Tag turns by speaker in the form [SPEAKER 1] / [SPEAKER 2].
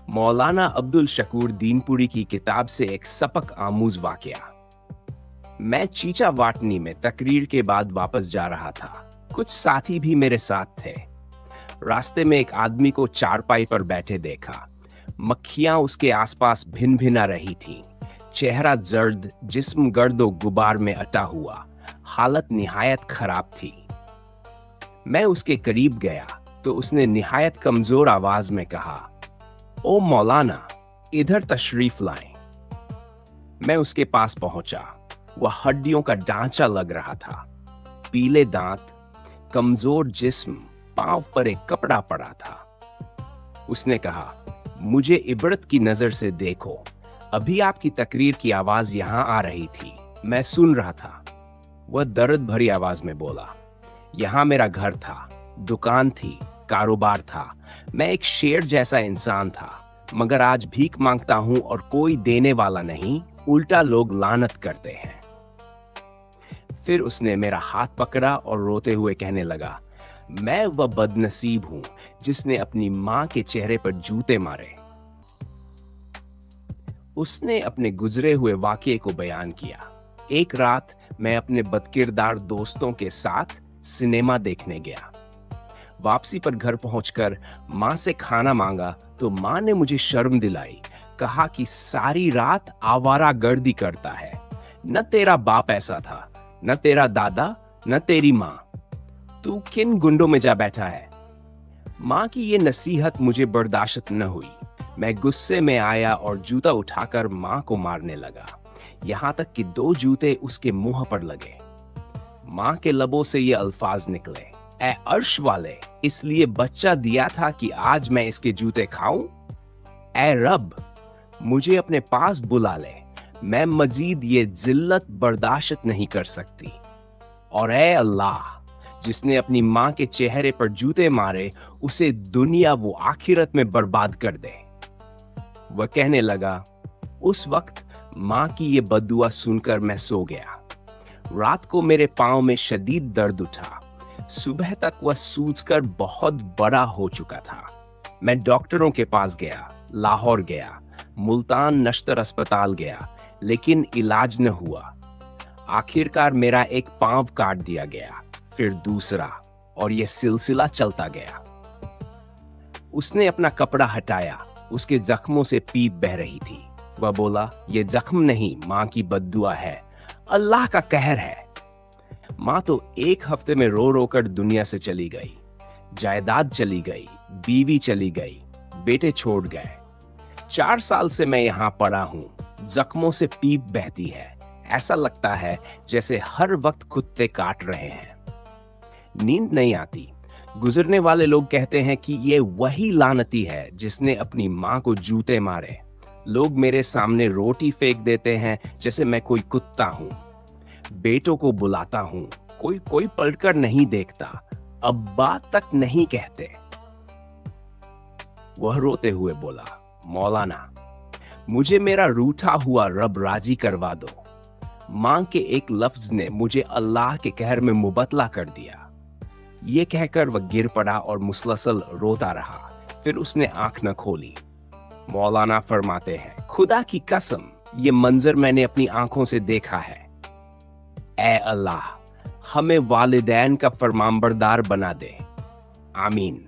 [SPEAKER 1] मौलाना अब्दुल शकूर दीनपुरी की किताब से एक सबक आमूज वाकया। मैं चीचा वाटनी में तकरीर के बाद वापस जा रहा था। कुछ साथी भी मेरे साथ थे। रास्ते में एक आदमी को चारपाई पर बैठे देखा। मक्खियां उसके आसपास भिन भिना रही थीं। चेहरा जर्द, जिस्म गर्दो गुबार में अटा हुआ, हालत निहायत खराब थी। मैं उसके करीब गया तो उसने निहायत कमजोर आवाज में कहा, ओ मौलाना, इधर तशरीफ लाएं। मैं उसके पास पहुंचा। वह हड्डियों का ढांचा लग रहा था, पीले दांत, कमजोर जिस्म, पांव पर एक कपड़ा पड़ा था। उसने कहा, मुझे इबरत की नजर से देखो। अभी आपकी तकरीर की आवाज यहां आ रही थी, मैं सुन रहा था। वह दर्द भरी आवाज में बोला, यहां मेरा घर था, दुकान थी, कारोबार था। मैं एक शेर जैसा इंसान था, मगर आज भीख मांगता हूं और कोई देने वाला नहीं, उल्टा लोग लानत करते हैं। फिर उसने मेरा हाथ पकड़ा और रोते हुए कहने लगा, मैं वह बदनसीब हूं जिसने अपनी मां के चेहरे पर जूते मारे। उसने अपने गुजरे हुए वाकये को बयान किया। एक रात मैं अपने बदकिरदार दोस्तों के साथ सिनेमा देखने गया। वापसी पर घर पहुंचकर मां से खाना मांगा तो मां ने मुझे शर्म दिलाई। कहा कि सारी रात आवारागर्दी करता है। न तेरा बाप ऐसा था, न तेरा दादा, न तेरी मां। तू किन गुंडों में जा बैठा है? मां की ये नसीहत मुझे बर्दाश्त न हुई। मैं गुस्से में आया और जूता उठाकर मां को मारने लगा, यहां तक कि 2 जूते उसके मुंह पर लगे। मां के लबों से ये अल्फाज निकले, ए अर्श वाले, इसलिए बच्चा दिया था कि आज मैं इसके जूते खाऊं? ए रब, मुझे अपने पास बुला ले, मैं मजीद ये जिल्लत बर्दाश्त नहीं कर सकती। और ए अल्लाह, जिसने अपनी मां के चेहरे पर जूते मारे, उसे दुनिया वो आखिरत में बर्बाद कर दे। वह कहने लगा, उस वक्त मां की ये बद्दुआ सुनकर मैं सो गया। रात को मेरे पांव में शदीद दर्द उठा। सुबह तक वह सूजकर बहुत बड़ा हो चुका था। मैं डॉक्टरों के पास गया, लाहौर गया, मुल्तान नश्तर अस्पताल गया, लेकिन इलाज न हुआ। आखिरकार मेरा एक पांव काट दिया गया, फिर दूसरा, और यह सिलसिला चलता गया। उसने अपना कपड़ा हटाया, उसके जख्मों से पीप बह रही थी। वह बोला, ये जख्म नहीं, मां की बद्दुआ है, अल्लाह का कहर है। मां तो 1 हफ्ते में रो रो कर दुनिया से चली गई। जायदाद चली गई, बीवी चली गई, बेटे छोड़ गए। 4 साल से मैं यहां पड़ा हूं, जख्मों से पीप बहती है। ऐसा लगता है जैसे हर वक्त कुत्ते काट रहे हैं। नींद नहीं आती। गुजरने वाले लोग कहते हैं कि ये वही लानती है जिसने अपनी मां को जूते मारे। लोग मेरे सामने रोटी फेंक देते हैं जैसे मैं कोई कुत्ता हूं। बेटों को बुलाता हूं, कोई पलटकर नहीं देखता, अब्बा तक नहीं कहते। वह रोते हुए बोला, मौलाना, मुझे मेरा रूठा हुआ रब राजी करवा दो। मां के एक लफ्ज ने मुझे अल्लाह के कहर में मुबतला कर दिया। ये कहकर वह गिर पड़ा और मुसलसल रोता रहा। फिर उसने आंख न खोली। मौलाना फरमाते हैं, खुदा की कसम, ये मंजर मैंने अपनी आंखों से देखा है। ऐ अल्लाह, हमें वालिदैन का फरमानबरदार बना दे। आमीन।